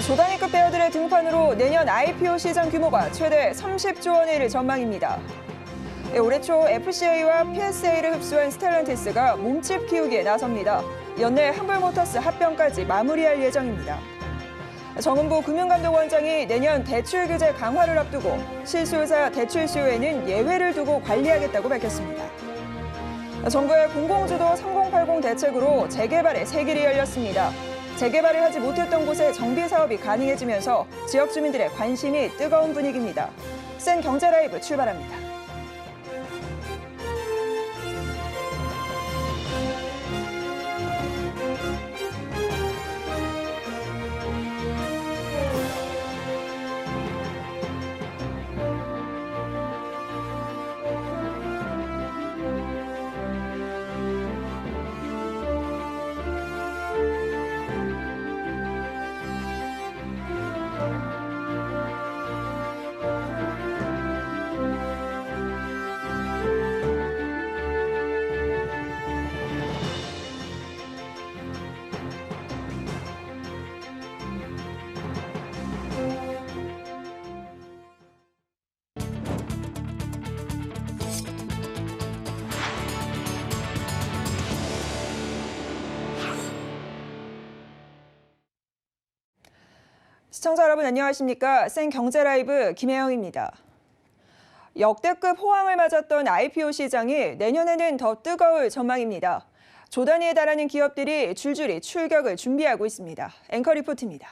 조단위급 배열들의 등판으로 내년 IPO 시장 규모가 최대 30조 원에 이를 전망입니다. 올해 초 FCA와 PSA를 흡수한 스텔란티스가 몸집 키우기에 나섭니다. 연내 한불모터스 합병까지 마무리할 예정입니다. 정은보 금융감독원장이 내년 대출 규제 강화를 앞두고 실수요자 대출 수요에는 예외를 두고 관리하겠다고 밝혔습니다. 정부의 공공주도 3080 대책으로 재개발의 새 길이 열렸습니다. 재개발을 하지 못했던 곳에 정비 사업이 가능해지면서 지역 주민들의 관심이 뜨거운 분위기입니다. 센 경제 라이브 출발합니다. 시청자 여러분 안녕하십니까? 센 경제 라이브 김혜영입니다. 역대급 호황을 맞았던 IPO 시장이 내년에는 더 뜨거울 전망입니다. 조 단위에 달하는 기업들이 줄줄이 출격을 준비하고 있습니다. 앵커 리포트입니다.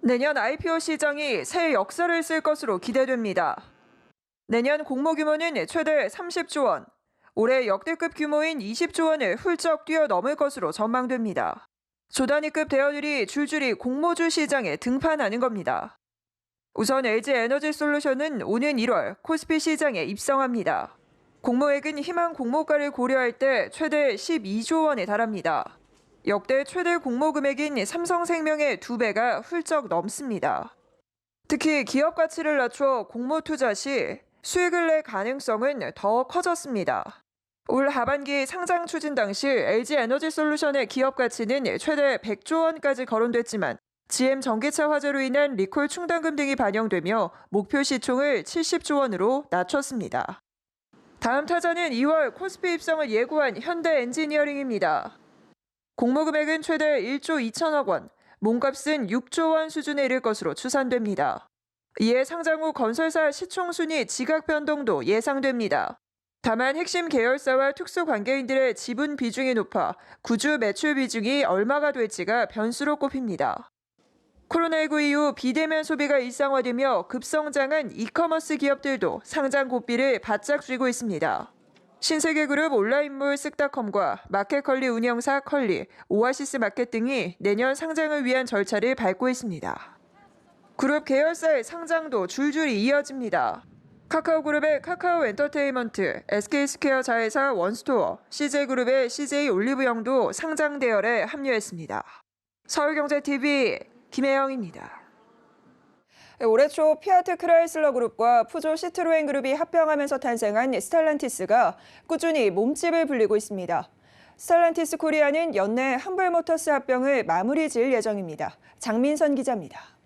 내년 IPO 시장이 새 역사를 쓸 것으로 기대됩니다. 내년 공모 규모는 최대 30조 원, 올해 역대급 규모인 20조 원을 훌쩍 뛰어넘을 것으로 전망됩니다. 조 단위급 대여들이 줄줄이 공모주 시장에 등판하는 겁니다. 우선 LG에너지솔루션은 오는 1월 코스피 시장에 입성합니다. 공모액은 희망 공모가를 고려할 때 최대 12조 원에 달합니다. 역대 최대 공모 금액인 삼성생명의 2배가 훌쩍 넘습니다. 특히 기업 가치를 낮춰 공모 투자 시 수익을 낼 가능성은 더 커졌습니다. 올 하반기 상장 추진 당시 LG에너지솔루션의 기업 가치는 최대 100조 원까지 거론됐지만 GM 전기차 화재로 인한 리콜 충당금 등이 반영되며 목표 시총을 70조 원으로 낮췄습니다. 다음 타자는 2월 코스피 입성을 예고한 현대엔지니어링입니다. 공모 금액은 최대 1조 2천억 원, 몸값은 6조 원 수준에 이를 것으로 추산됩니다. 이에 상장 후 건설사 시총 순위 지각 변동도 예상됩니다. 다만 핵심 계열사와 특수 관계인들의 지분 비중이 높아 구주 매출 비중이 얼마가 될지가 변수로 꼽힙니다. 코로나19 이후 비대면 소비가 일상화되며 급성장한 이커머스 기업들도 상장 고삐를 바짝 쥐고 있습니다. 신세계그룹 온라인몰 쓱닷컴과 마켓컬리 운영사 컬리, 오아시스 마켓 등이 내년 상장을 위한 절차를 밟고 있습니다. 그룹 계열사의 상장도 줄줄이 이어집니다. 카카오그룹의 카카오 엔터테인먼트, SK스퀘어 자회사 원스토어, CJ그룹의 CJ 올리브영도 상장 대열에 합류했습니다. 서울경제TV 김혜영입니다. 올해 초 피아트 크라이슬러 그룹과 푸조 시트로엔 그룹이 합병하면서 탄생한 스텔란티스가 꾸준히 몸집을 불리고 있습니다. 스텔란티스 코리아는 연내 한불모터스 합병을 마무리 지을 예정입니다. 장민선 기자입니다.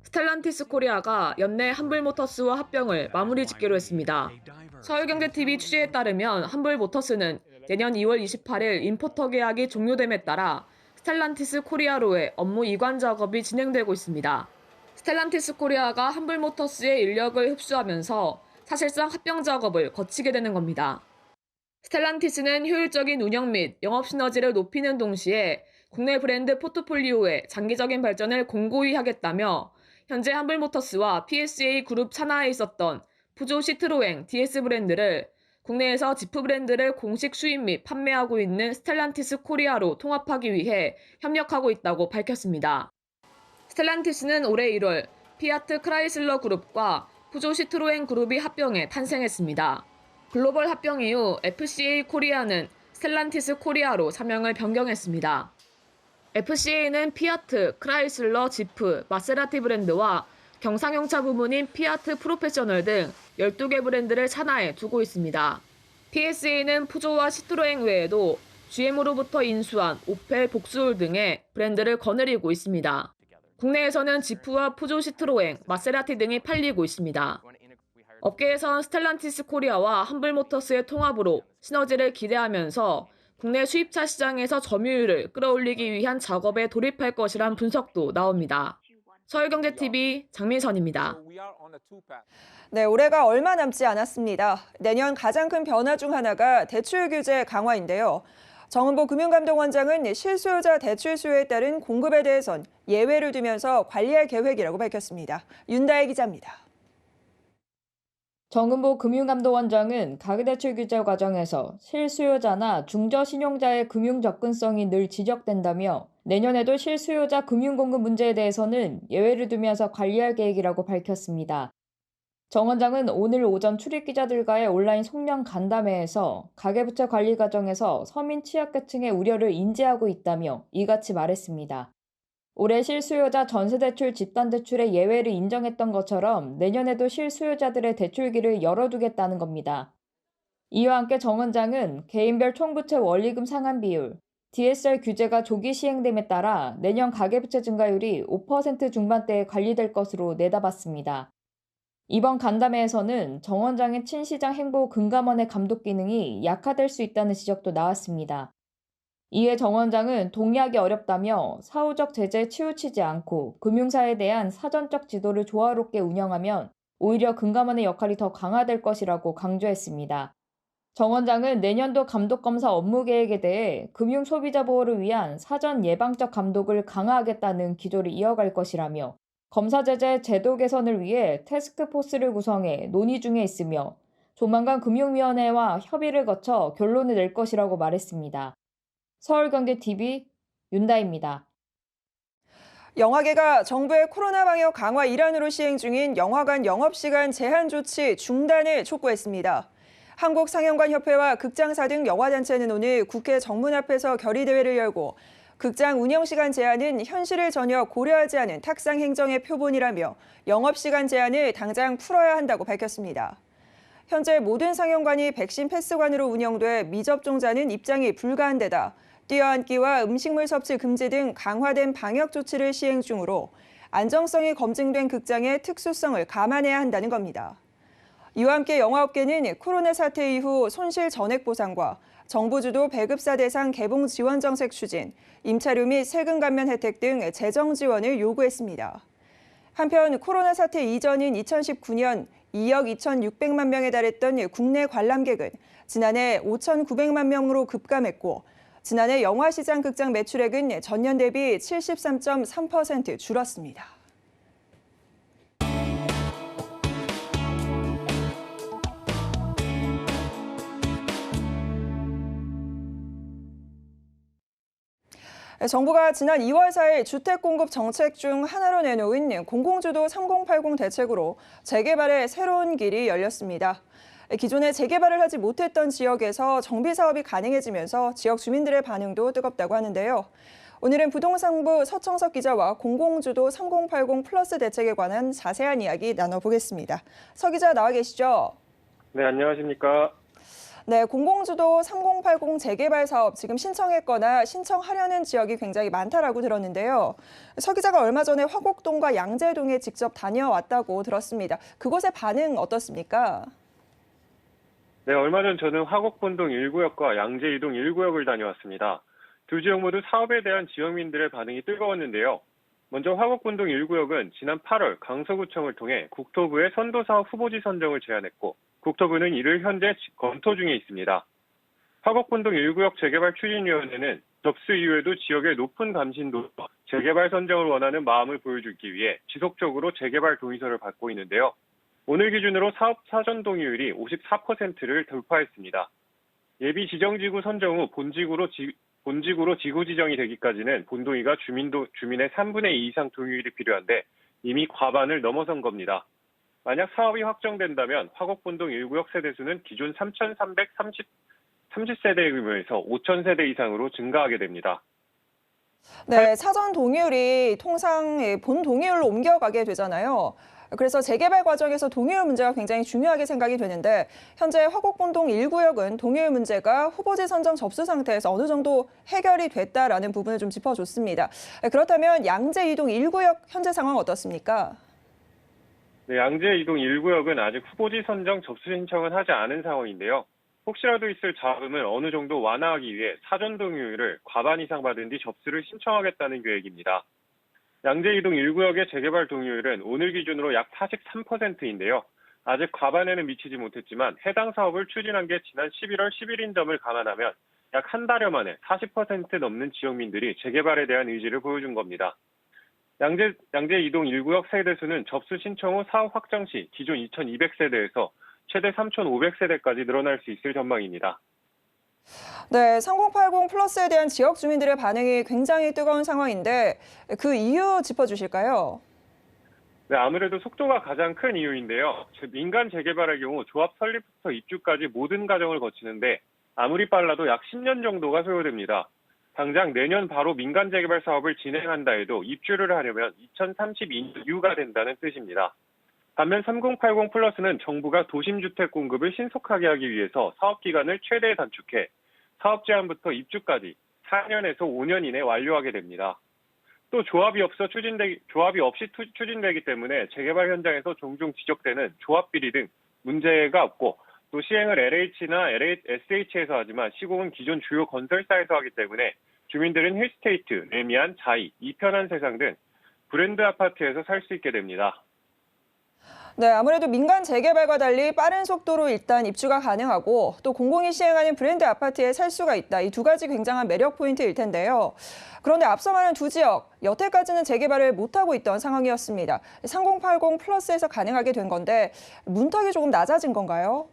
스텔란티스 코리아가 연내 한불모터스와 합병을 마무리 짓기로 했습니다. 서울경제TV 취재에 따르면 한불모터스는 내년 2월 28일 임포터 계약이 종료됨에 따라 스텔란티스 코리아로의 업무 이관 작업이 진행되고 있습니다. 스텔란티스 코리아가 한불모터스의 인력을 흡수하면서 사실상 합병 작업을 거치게 되는 겁니다. 스텔란티스는 효율적인 운영 및 영업 시너지를 높이는 동시에 국내 브랜드 포트폴리오의 장기적인 발전을 공고히 하겠다며 현재 한불모터스와 PSA 그룹 산하에 있었던 푸조 시트로엥 DS 브랜드를 국내에서 지프 브랜드를 공식 수입 및 판매하고 있는 스텔란티스 코리아로 통합하기 위해 협력하고 있다고 밝혔습니다. 스텔란티스는 올해 1월 피아트 크라이슬러 그룹과 푸조 시트로엥 그룹이 합병해 탄생했습니다. 글로벌 합병 이후 FCA 코리아는 스텔란티스 코리아로 사명을 변경했습니다. FCA는 피아트, 크라이슬러, 지프, 마세라티 브랜드와 경상용차 부문인 피아트 프로페셔널 등 12개 브랜드를 산하에 두고 있습니다. PSA는 푸조와 시트로엥 외에도 GM으로부터 인수한 오펠, 복수올 등의 브랜드를 거느리고 있습니다. 국내에서는 지프와 푸조 시트로엥, 마세라티 등이 팔리고 있습니다. 업계에선 스텔란티스 코리아와 한불모터스의 통합으로 시너지를 기대하면서 국내 수입차 시장에서 점유율을 끌어올리기 위한 작업에 돌입할 것이란 분석도 나옵니다. 서울경제TV 장민선입니다. 네, 올해가 얼마 남지 않았습니다. 내년 가장 큰 변화 중 하나가 대출 규제 강화인데요. 정은보 금융감독원장은 실수요자 대출 수요에 따른 공급에 대해선 예외를 두면서 관리할 계획이라고 밝혔습니다. 윤다혜 기자입니다. 정은보 금융감독원장은 가계대출 규제 과정에서 실수요자나 중저신용자의 금융 접근성이 늘 지적된다며 내년에도 실수요자 금융 공급 문제에 대해서는 예외를 두면서 관리할 계획이라고 밝혔습니다. 정 원장은 오늘 오전 출입기자들과의 온라인 송년 간담회에서 가계부채 관리 과정에서 서민 취약계층의 우려를 인지하고 있다며 이같이 말했습니다. 올해 실수요자 전세대출 집단대출의 예외를 인정했던 것처럼 내년에도 실수요자들의 대출기를 열어두겠다는 겁니다. 이와 함께 정 원장은 개인별 총부채 원리금 상환 비율, DSR 규제가 조기 시행됨에 따라 내년 가계부채 증가율이 5% 중반대에 관리될 것으로 내다봤습니다. 이번 간담회에서는 정 원장의 친시장 행보 금감원의 감독 기능이 약화될 수 있다는 지적도 나왔습니다. 이에 정 원장은 동의하기 어렵다며 사후적 제재에 치우치지 않고 금융사에 대한 사전적 지도를 조화롭게 운영하면 오히려 금감원의 역할이 더 강화될 것이라고 강조했습니다. 정 원장은 내년도 감독검사 업무 계획에 대해 금융소비자 보호를 위한 사전 예방적 감독을 강화하겠다는 기조를 이어갈 것이라며 검사 제재 제도 개선을 위해 태스크포스를 구성해 논의 중에 있으며 조만간 금융위원회와 협의를 거쳐 결론을 낼 것이라고 말했습니다. 서울경제TV 윤다입니다. 영화계가 정부의 코로나 방역 강화 일환으로 시행 중인 영화관 영업시간 제한 조치 중단을 촉구했습니다. 한국상영관협회와 극장사 등 영화단체는 오늘 국회 정문 앞에서 결의대회를 열고 극장 운영시간 제한은 현실을 전혀 고려하지 않은 탁상 행정의 표본이라며 영업시간 제한을 당장 풀어야 한다고 밝혔습니다. 현재 모든 상영관이 백신 패스관으로 운영돼 미접종자는 입장이 불가한 데다 뛰어앉기와 음식물 섭취 금지 등 강화된 방역 조치를 시행 중으로 안정성이 검증된 극장의 특수성을 감안해야 한다는 겁니다. 이와 함께 영화업계는 코로나 사태 이후 손실 전액 보상과 정부 주도 배급사 대상 개봉 지원 정책 추진, 임차료 및 세금 감면 혜택 등 재정 지원을 요구했습니다. 한편 코로나 사태 이전인 2019년 2억 2,600만 명에 달했던 국내 관람객은 지난해 5,900만 명으로 급감했고 지난해 영화시장 극장 매출액은 전년 대비 73.3% 줄었습니다. 정부가 지난 2월 4일 주택 공급 정책 중 하나로 내놓은 공공주도 3080 대책으로 재개발의 새로운 길이 열렸습니다. 기존에 재개발을 하지 못했던 지역에서 정비 사업이 가능해지면서 지역 주민들의 반응도 뜨겁다고 하는데요. 오늘은 부동산부 서청석 기자와 공공주도 3080 플러스 대책에 관한 자세한 이야기 나눠보겠습니다. 서 기자 나와 계시죠? 네, 안녕하십니까? 네, 공공주도 3080 재개발 사업 지금 신청했거나 신청하려는 지역이 굉장히 많다라고 들었는데요. 서 기자가 얼마 전에 화곡동과 양재동에 직접 다녀왔다고 들었습니다. 그곳의 반응 어떻습니까? 네, 얼마 전 저는 화곡본동 1구역과 양재 2동 1구역을 다녀왔습니다. 두 지역 모두 사업에 대한 지역민들의 반응이 뜨거웠는데요. 먼저 화곡본동 1구역은 지난 8월 강서구청을 통해 국토부에 선도사업 후보지 선정을 제안했고 국토부는 이를 현재 검토 중에 있습니다. 화곡본동 1구역 재개발 추진위원회는 접수 이후에도 지역의 높은 감신도로 재개발 선정을 원하는 마음을 보여주기 위해 지속적으로 재개발 동의서를 받고 있는데요. 오늘 기준으로 사업 사전 동의율이 54%를 돌파했습니다. 예비 지정지구 선정 후 본지구로 지구 지정이 되기까지는 본동의가 주민의 3분의 2 이상 동의율이 필요한데 이미 과반을 넘어선 겁니다. 만약 사업이 확정된다면 화곡본동 1구역 세대수는 기존 3,330세대 규모에서 5,000세대 이상으로 증가하게 됩니다. 네, 사전 동의율이 통상 본 동의율로 옮겨가게 되잖아요. 그래서 재개발 과정에서 동의율 문제가 굉장히 중요하게 생각이 되는데 현재 화곡본동 1구역은 동의율 문제가 후보지 선정 접수 상태에서 어느 정도 해결이 됐다라는 부분을 좀 짚어줬습니다. 그렇다면 양재 2동 1구역 현재 상황 어떻습니까? 네, 양재 2동 1구역은 아직 후보지 선정 접수 신청은 하지 않은 상황인데요. 혹시라도 있을 잡음을 어느 정도 완화하기 위해 사전 동의율을 과반 이상 받은 뒤 접수를 신청하겠다는 계획입니다. 양재 2동 1구역의 재개발 동의율은 오늘 기준으로 약 43%인데요. 아직 과반에는 미치지 못했지만 해당 사업을 추진한 게 지난 11월 10일인 점을 감안하면 약 한 달여 만에 40% 넘는 지역민들이 재개발에 대한 의지를 보여준 겁니다. 양재 2동 1구역 세대수는 접수 신청 후 사업 확장 시 기존 2,200세대에서 최대 3,500세대까지 늘어날 수 있을 전망입니다. 네, 3080 플러스에 대한 지역 주민들의 반응이 굉장히 뜨거운 상황인데 그 이유 짚어주실까요? 네, 아무래도 속도가 가장 큰 이유인데요. 민간 재개발의 경우 조합 설립부터 입주까지 모든 과정을 거치는데 아무리 빨라도 약 10년 정도가 소요됩니다. 당장 내년 바로 민간 재개발 사업을 진행한다 해도 입주를 하려면 2032년 이후가 된다는 뜻입니다. 반면 3080 플러스는 정부가 도심주택 공급을 신속하게 하기 위해서 사업 기간을 최대 단축해 사업 제안부터 입주까지 4년에서 5년 이내 완료하게 됩니다. 또 조합이 없이 추진되기 때문에 재개발 현장에서 종종 지적되는 조합 비리 등 문제가 없고 또 시행을 LH나 SH에서 하지만 시공은 기존 주요 건설사에서 하기 때문에 주민들은 힐스테이트, 레미안, 자이, 이편한 세상 등 브랜드 아파트에서 살 수 있게 됩니다. 네, 아무래도 민간 재개발과 달리 빠른 속도로 일단 입주가 가능하고 또 공공이 시행하는 브랜드 아파트에 살 수가 있다. 이 두 가지 굉장한 매력 포인트일 텐데요. 그런데 앞서 말한 두 지역, 여태까지는 재개발을 못하고 있던 상황이었습니다. 3080 플러스에서 가능하게 된 건데 문턱이 조금 낮아진 건가요?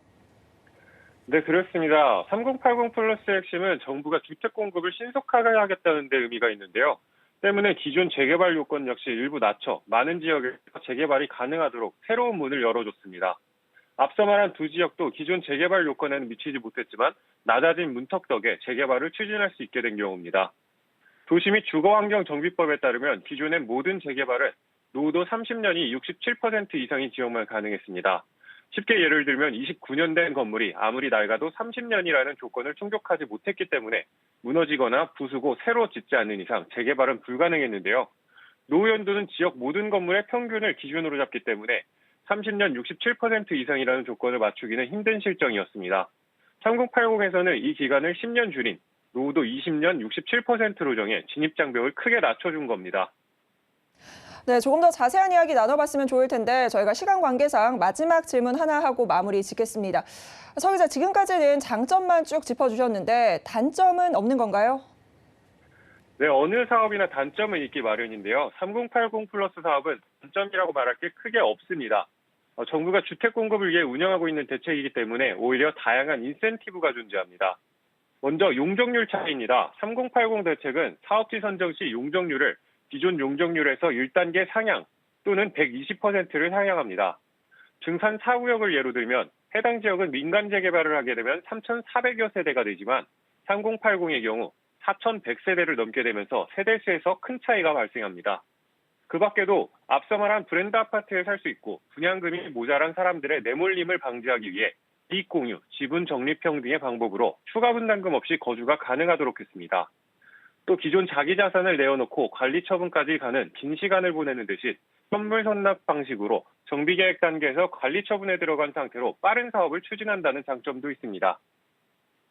네, 그렇습니다. 3080 플러스의 핵심은 정부가 주택 공급을 신속하게 하겠다는 데 의미가 있는데요. 때문에 기존 재개발 요건 역시 일부 낮춰 많은 지역에서 재개발이 가능하도록 새로운 문을 열어줬습니다. 앞서 말한 두 지역도 기존 재개발 요건에는 미치지 못했지만 낮아진 문턱 덕에 재개발을 추진할 수 있게 된 경우입니다. 도시 및 주거환경정비법에 따르면 기존의 모든 재개발은 노후도 30년이 67% 이상인 지역만 가능했습니다. 쉽게 예를 들면 29년 된 건물이 아무리 낡아도 30년이라는 조건을 충족하지 못했기 때문에 무너지거나 부수고 새로 짓지 않는 이상 재개발은 불가능했는데요. 노후 연도는 지역 모든 건물의 평균을 기준으로 잡기 때문에 30년 67% 이상이라는 조건을 맞추기는 힘든 실정이었습니다. 3080에서는 이 기간을 10년 줄인 노후도 20년 67%로 정해 진입장벽을 크게 낮춰준 겁니다. 네, 조금 더 자세한 이야기 나눠봤으면 좋을 텐데 저희가 시간 관계상 마지막 질문 하나 하고 마무리 짓겠습니다. 서 기자, 지금까지는 장점만 쭉 짚어주셨는데 단점은 없는 건가요? 네, 어느 사업이나 단점은 있기 마련인데요. 3080 플러스 사업은 단점이라고 말할 게 크게 없습니다. 정부가 주택 공급을 위해 운영하고 있는 대책이기 때문에 오히려 다양한 인센티브가 존재합니다. 먼저 용적률 차이입니다. 3080 대책은 사업지 선정 시 용적률을 기존 용적률에서 1단계 상향 또는 120%를 상향합니다. 증산 4구역을 예로 들면 해당 지역은 민간 재개발을 하게 되면 3,400여 세대가 되지만 3080의 경우 4,100세대를 넘게 되면서 세대수에서 큰 차이가 발생합니다. 그 밖에도 앞서 말한 브랜드 아파트에 살 수 있고 분양금이 모자란 사람들의 내몰림을 방지하기 위해 이익 공유, 지분 적립형 등의 방법으로 추가 분담금 없이 거주가 가능하도록 했습니다. 또 기존 자기 자산을 내어놓고 관리 처분까지 가는 긴 시간을 보내는 대신 선물 선납 방식으로 정비계획 단계에서 관리 처분에 들어간 상태로 빠른 사업을 추진한다는 장점도 있습니다.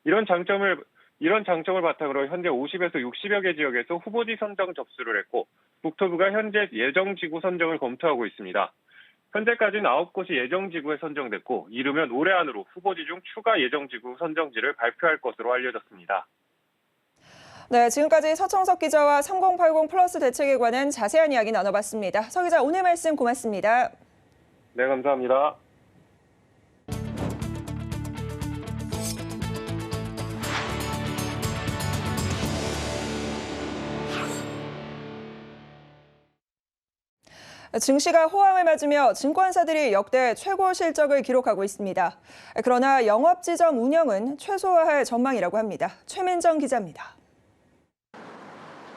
이런 장점을 바탕으로 현재 50에서 60여 개 지역에서 후보지 선정 접수를 했고 국토부가 현재 예정지구 선정을 검토하고 있습니다. 현재까지는 9곳이 예정지구에 선정됐고 이르면 올해 안으로 후보지 중 추가 예정지구 선정지를 발표할 것으로 알려졌습니다. 네, 지금까지 서청석 기자와 3080 플러스 대책에 관한 자세한 이야기 나눠봤습니다. 서 기자, 오늘 말씀 고맙습니다. 네, 감사합니다. 증시가 호황을 맞으며 증권사들이 역대 최고 실적을 기록하고 있습니다. 그러나 영업지점 운영은 최소화할 전망이라고 합니다. 최민정 기자입니다.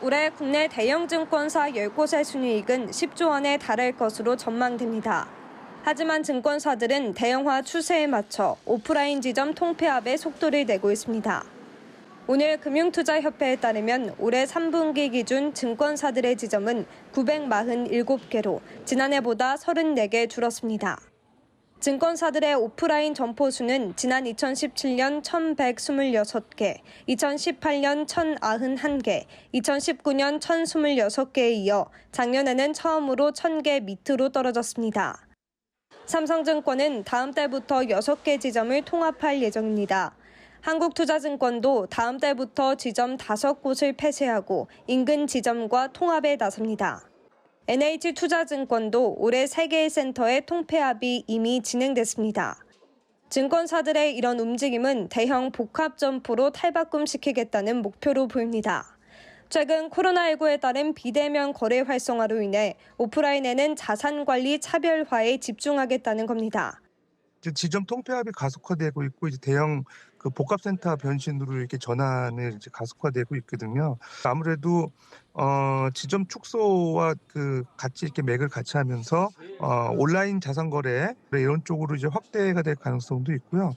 올해 국내 대형 증권사 10곳의 순이익은 10조 원에 달할 것으로 전망됩니다. 하지만 증권사들은 대형화 추세에 맞춰 오프라인 지점 통폐합에 속도를 내고 있습니다. 오늘 금융투자협회에 따르면 올해 3분기 기준 증권사들의 지점은 947개로 지난해보다 34개 줄었습니다. 증권사들의 오프라인 점포 수는 지난 2017년 1,126개, 2018년 1,091개, 2019년 1,026개에 이어 작년에는 처음으로 1,000개 밑으로 떨어졌습니다. 삼성증권은 다음 달부터 6개 지점을 통합할 예정입니다. 한국투자증권도 다음 달부터 지점 5곳을 폐쇄하고 인근 지점과 통합에 나섭니다. NH투자증권도 올해 3개의 센터의 통폐합이 이미 진행됐습니다. 증권사들의 이런 움직임은 대형 복합 점포로 탈바꿈시키겠다는 목표로 보입니다. 최근 코로나19에 따른 비대면 거래 활성화로 인해 오프라인에는 자산관리 차별화에 집중하겠다는 겁니다. 지점 통폐합이 가속화되고 있고 이제 대형 그 복합센터 변신으로 이렇게 전환을 이제 가속화되고 있거든요. 아무래도 지점 축소와 그 같이 이렇게 맥을 같이 하면서 온라인 자산 거래 이런 쪽으로 이제 확대가 될 가능성도 있고요.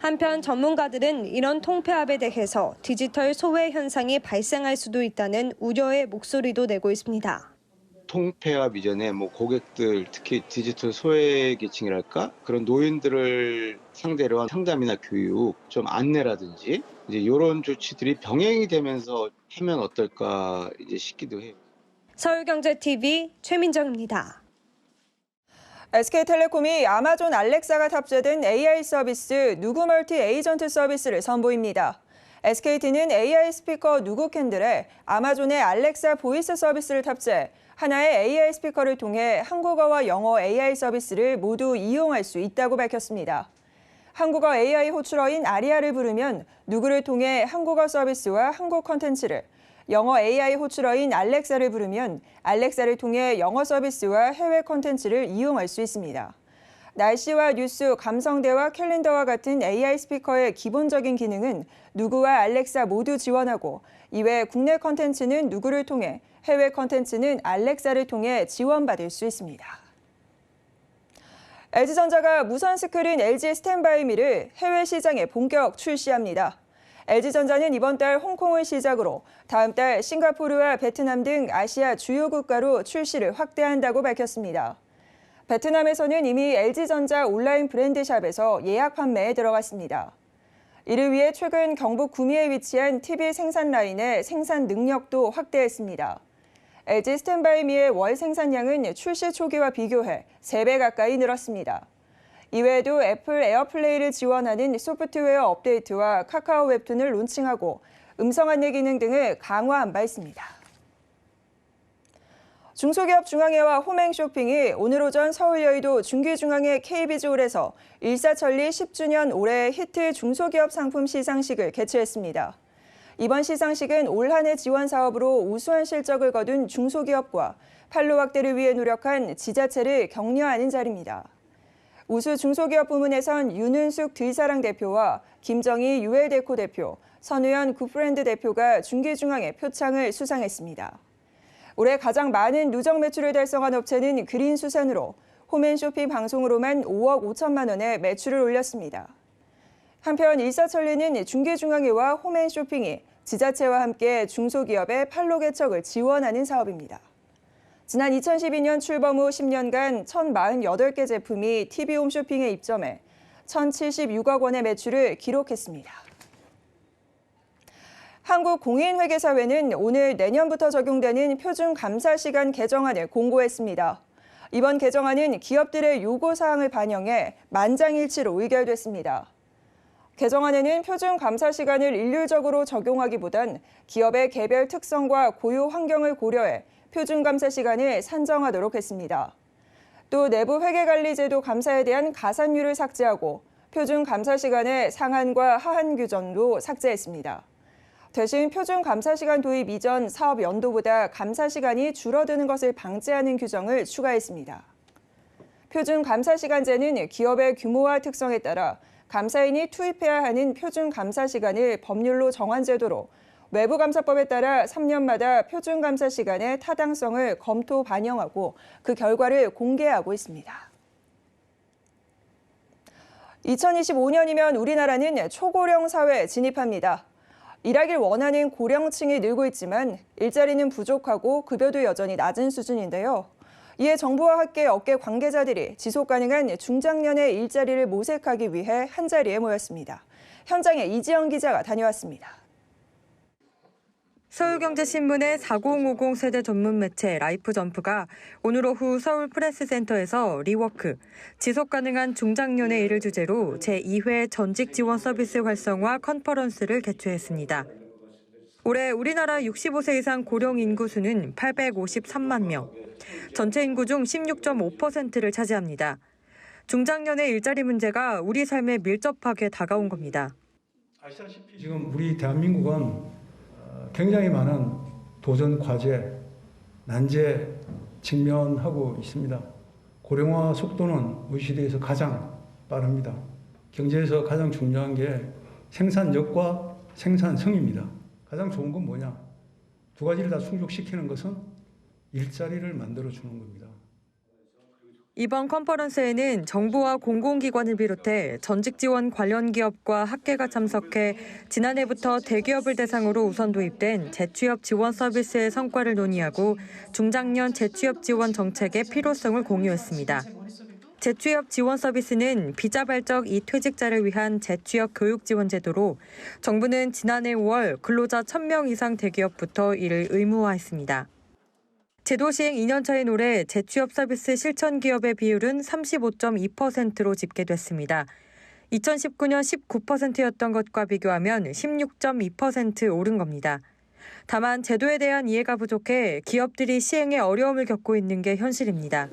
한편 전문가들은 이런 통폐합에 대해서 디지털 소외 현상이 발생할 수도 있다는 우려의 목소리도 내고 있습니다. 통폐합 이전에 고객들 특히 디지털 소외 계층이랄까 그런 노인들을 상대로 한 상담이나 교육, 좀 안내라든지 이제 이런 조치들이 병행이 되면서 하면 어떨까 이제 싶기도 해요. 서울경제TV 최민정입니다. SK텔레콤이 아마존 알렉사가 탑재된 AI 서비스 누구멀티 에이전트 서비스를 선보입니다. SKT는 AI 스피커 누구캔들에 아마존의 알렉사 보이스 서비스를 탑재, 하나의 AI 스피커를 통해 한국어와 영어 AI 서비스를 모두 이용할 수 있다고 밝혔습니다. 한국어 AI 호출어인 아리아를 부르면 누구를 통해 한국어 서비스와 한국 콘텐츠를, 영어 AI 호출어인 알렉사를 부르면 알렉사를 통해 영어 서비스와 해외 콘텐츠를 이용할 수 있습니다. 날씨와 뉴스, 감성대화, 캘린더와 같은 AI 스피커의 기본적인 기능은 누구와 알렉사 모두 지원하고, 이외 국내 콘텐츠는 누구를 통해, 해외 콘텐츠는 알렉사를 통해 지원받을 수 있습니다. LG전자가 무선 스크린 LG 스탠바이미를 해외 시장에 본격 출시합니다. LG전자는 이번 달 홍콩을 시작으로 다음 달 싱가포르와 베트남 등 아시아 주요 국가로 출시를 확대한다고 밝혔습니다. 베트남에서는 이미 LG전자 온라인 브랜드샵에서 예약 판매에 들어갔습니다. 이를 위해 최근 경북 구미에 위치한 TV 생산 라인의 생산 능력도 확대했습니다. LG 스탠바이미의 월 생산량은 출시 초기와 비교해 3배 가까이 늘었습니다. 이외에도 애플 에어플레이를 지원하는 소프트웨어 업데이트와 카카오 웹툰을 론칭하고 음성 안내 기능 등을 강화한 바 있습니다. 중소기업 중앙회와 홈행쇼핑이 오늘 오전 서울 여의도 중기중앙회 KB지홀에서 일사천리 10주년 올해 히트 중소기업 상품 시상식을 개최했습니다. 이번 시상식은 올 한 해 지원 사업으로 우수한 실적을 거둔 중소기업과 판로 확대를 위해 노력한 지자체를 격려하는 자리입니다. 우수 중소기업 부문에선 윤은숙 들사랑 대표와 김정희 유엘데코 대표, 선우연 굿브랜드 대표가 중기중앙회 표창을 수상했습니다. 올해 가장 많은 누적 매출을 달성한 업체는 그린수산으로 홈앤쇼핑 방송으로만 5억 5천만 원의 매출을 올렸습니다. 한편 일사천리는 중기중앙회와 홈앤쇼핑이 지자체와 함께 중소기업의 판로 개척을 지원하는 사업입니다. 지난 2012년 출범 후 10년간 1,048개 제품이 TV홈쇼핑에 입점해 1,076억 원의 매출을 기록했습니다. 한국공인회계사회는 오늘 내년부터 적용되는 표준감사시간 개정안을 공고했습니다. 이번 개정안은 기업들의 요구사항을 반영해 만장일치로 의결됐습니다. 개정안에는 표준감사시간을 일률적으로 적용하기보단 기업의 개별 특성과 고유 환경을 고려해 표준감사시간을 산정하도록 했습니다. 또 내부 회계관리제도 감사에 대한 가산율을 삭제하고 표준감사시간의 상한과 하한 규정도 삭제했습니다. 대신 표준감사시간 도입 이전 사업 연도보다 감사시간이 줄어드는 것을 방지하는 규정을 추가했습니다. 표준감사시간제는 기업의 규모와 특성에 따라 감사인이 투입해야 하는 표준감사시간을 법률로 정한 제도로 외부감사법에 따라 3년마다 표준감사 시간의 타당성을 검토 반영하고 그 결과를 공개하고 있습니다. 2025년이면 우리나라는 초고령 사회에 진입합니다. 일하길 원하는 고령층이 늘고 있지만 일자리는 부족하고 급여도 여전히 낮은 수준인데요. 이에 정부와 학계, 업계 관계자들이 지속가능한 중장년의 일자리를 모색하기 위해 한자리에 모였습니다. 현장에 이지영 기자가 다녀왔습니다. 서울경제신문의 4050 세대 전문 매체 라이프점프가 오늘 오후 서울 프레스센터에서 리워크, 지속가능한 중장년의 일을 주제로 제2회 전직 지원 서비스 활성화 컨퍼런스를 개최했습니다. 올해 우리나라 65세 이상 고령 인구 수는 853만 명, 전체 인구 중 16.5%를 차지합니다. 중장년의 일자리 문제가 우리 삶에 밀접하게 다가온 겁니다. 아시다시피 지금 우리 대한민국은 굉장히 많은 도전 과제, 난제 직면하고 있습니다. 고령화 속도는 OECD에서 가장 빠릅니다. 경제에서 가장 중요한 게 생산력과 생산성입니다. 가장 좋은 건 뭐냐? 두 가지를 다 충족시키는 것은 일자리를 만들어주는 겁니다. 이번 컨퍼런스에는 정부와 공공기관을 비롯해 전직 지원 관련 기업과 학계가 참석해 지난해부터 대기업을 대상으로 우선 도입된 재취업 지원 서비스의 성과를 논의하고 중장년 재취업 지원 정책의 필요성을 공유했습니다. 재취업 지원 서비스는 비자발적 이퇴직자를 위한 재취업 교육 지원 제도로 정부는 지난해 5월 근로자 1,000명 이상 대기업부터 이를 의무화했습니다. 제도 시행 2년차인 올해 재취업 서비스 실천 기업의 비율은 35.2%로 집계됐습니다. 2019년 19%였던 것과 비교하면 16.2% 오른 겁니다. 다만 제도에 대한 이해가 부족해 기업들이 시행에 어려움을 겪고 있는 게 현실입니다.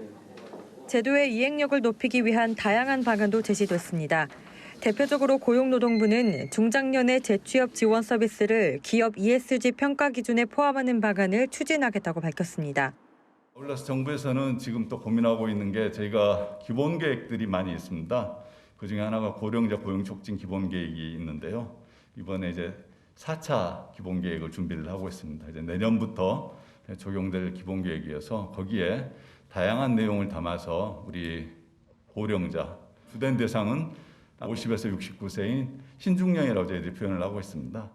제도의 이행력을 높이기 위한 다양한 방안도 제시됐습니다. 대표적으로 고용노동부는 중장년의 재취업 지원 서비스를 기업 ESG 평가 기준에 포함하는 방안을 추진하겠다고 밝혔습니다. 올라서 정부에서는 지금 또 고민하고 있는 게 저희가 기본 계획들이 많이 있습니다. 그중에 하나가 고령자 고용 촉진 기본 계획이 있는데요. 이번에 이제 4차 기본 계획을 준비를 하고 있습니다. 이제 내년부터 적용될 기본 계획이어서 거기에 다양한 내용을 담아서 우리 고령자, 주된 대상은 50에서 69세인 신중년이라고 저희들이 표현을 하고 있습니다.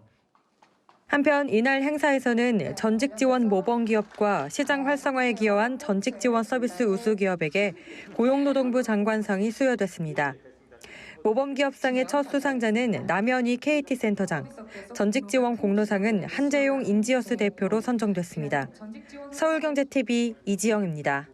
한편 이날 행사에서는 전직 지원 모범 기업과 시장 활성화에 기여한 전직 지원 서비스 우수 기업에게 고용노동부 장관상이 수여됐습니다. 모범 기업상의 첫 수상자는 남현희 KT 센터장, 전직 지원 공로상은 한재용 인지어스 대표로 선정됐습니다. 서울경제TV 이지영입니다.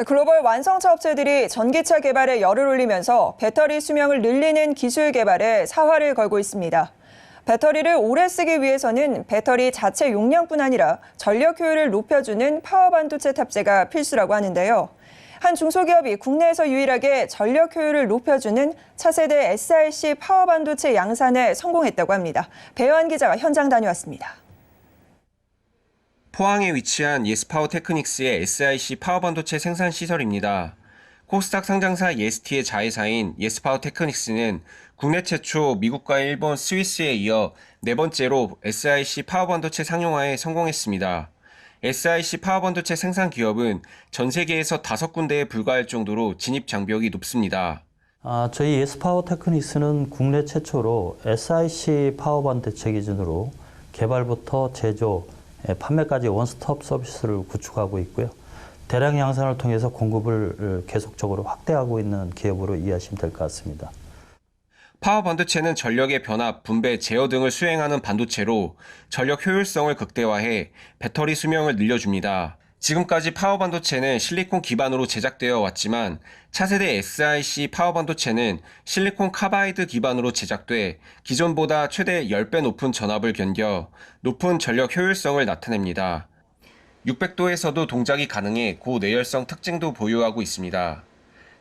글로벌 완성차 업체들이 전기차 개발에 열을 올리면서 배터리 수명을 늘리는 기술 개발에 사활을 걸고 있습니다. 배터리를 오래 쓰기 위해서는 배터리 자체 용량뿐 아니라 전력 효율을 높여주는 파워 반도체 탑재가 필수라고 하는데요. 한 중소기업이 국내에서 유일하게 전력 효율을 높여주는 차세대 SiC 파워 반도체 양산에 성공했다고 합니다. 배현 기자가 현장 다녀왔습니다. 포항에 위치한 예스파워 테크닉스의 SiC 파워 반도체 생산 시설입니다. 코스닥 상장사 예스티의 자회사인 예스파워 테크닉스는 국내 최초 미국과 일본, 스위스에 이어 네 번째로 SiC 파워 반도체 상용화에 성공했습니다. SiC 파워 반도체 생산 기업은 전 세계에서 5군데에 불과할 정도로 진입 장벽이 높습니다. 저희 예스파워 테크닉스는 국내 최초로 SiC 파워 반도체 기준으로 개발부터 제조, 판매까지 원스톱 서비스를 구축하고 있고요. 대량 양산을 통해서 공급을 계속적으로 확대하고 있는 기업으로 이해하시면 될 것 같습니다. 파워 반도체는 전력의 변압, 분배, 제어 등을 수행하는 반도체로 전력 효율성을 극대화해 배터리 수명을 늘려줍니다. 지금까지 파워 반도체는 실리콘 기반으로 제작되어 왔지만 차세대 SiC 파워 반도체는 실리콘 카바이드 기반으로 제작돼 기존보다 최대 10배 높은 전압을 견뎌 높은 전력 효율성을 나타냅니다. 600도에서도 동작이 가능해 고내열성 특징도 보유하고 있습니다.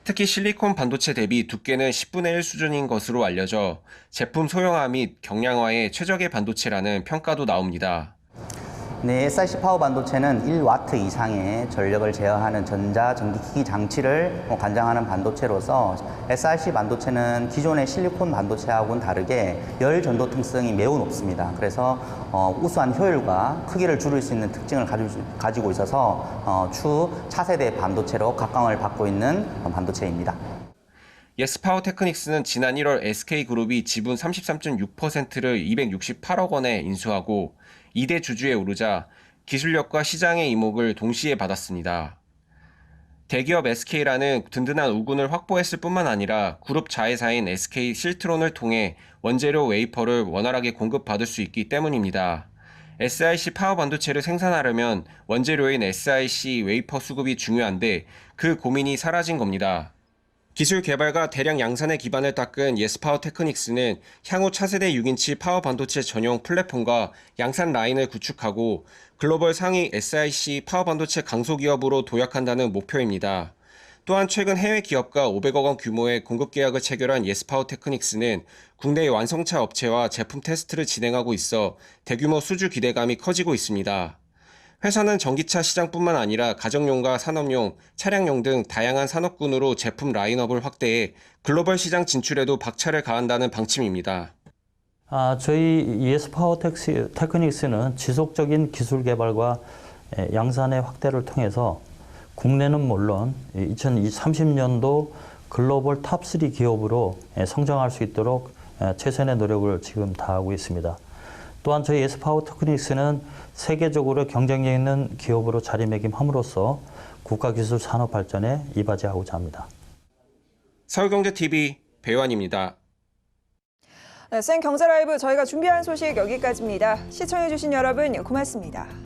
특히 실리콘 반도체 대비 두께는 10분의 1 수준인 것으로 알려져 제품 소형화 및 경량화에 최적의 반도체라는 평가도 나옵니다. 네, SiC 파워 반도체는 1와트 이상의 전력을 제어하는 전자전기기 장치를 관장하는 반도체로서 SiC 반도체는 기존의 실리콘 반도체하고는 다르게 열 전도 특성이 매우 높습니다. 그래서 우수한 효율과 크기를 줄일 수 있는 특징을 가지고 있어서 추 차세대 반도체로 각광을 받고 있는 반도체입니다. 예스파워 테크닉스는 지난 1월 SK그룹이 지분 33.6%를 268억 원에 인수하고 2대 주주에 오르자 기술력과 시장의 이목을 동시에 받았습니다. 대기업 SK라는 든든한 우군을 확보했을 뿐만 아니라 그룹 자회사인 SK 실트론을 통해 원재료 웨이퍼를 원활하게 공급받을 수 있기 때문입니다. SiC 파워 반도체를 생산하려면 원재료인 SiC 웨이퍼 수급이 중요한데 그 고민이 사라진 겁니다. 기술 개발과 대량 양산의 기반을 닦은 예스파워 테크닉스는 향후 차세대 6인치 파워 반도체 전용 플랫폼과 양산 라인을 구축하고 글로벌 상위 SiC 파워 반도체 강소기업으로 도약한다는 목표입니다. 또한 최근 해외 기업과 500억 원 규모의 공급 계약을 체결한 예스파워 테크닉스는 국내 완성차 업체와 제품 테스트를 진행하고 있어 대규모 수주 기대감이 커지고 있습니다. 회사는 전기차 시장뿐만 아니라 가정용과 산업용, 차량용 등 다양한 산업군으로 제품 라인업을 확대해 글로벌 시장 진출에도 박차를 가한다는 방침입니다. 저희 예스파워 테크닉스는 지속적인 기술 개발과 양산의 확대를 통해서 국내는 물론 2030년도 글로벌 탑3 기업으로 성장할 수 있도록 최선의 노력을 지금 다하고 있습니다. 또한 저희 예스파워 테크닉스는 세계적으로 경쟁력 있는 기업으로 자리매김함으로써 국가기술 산업 발전에 이바지하고자 합니다. 서울경제TV 배환입니다. 네, 생경제라이브 저희가 준비한 소식 여기까지입니다. 시청해주신 여러분 고맙습니다.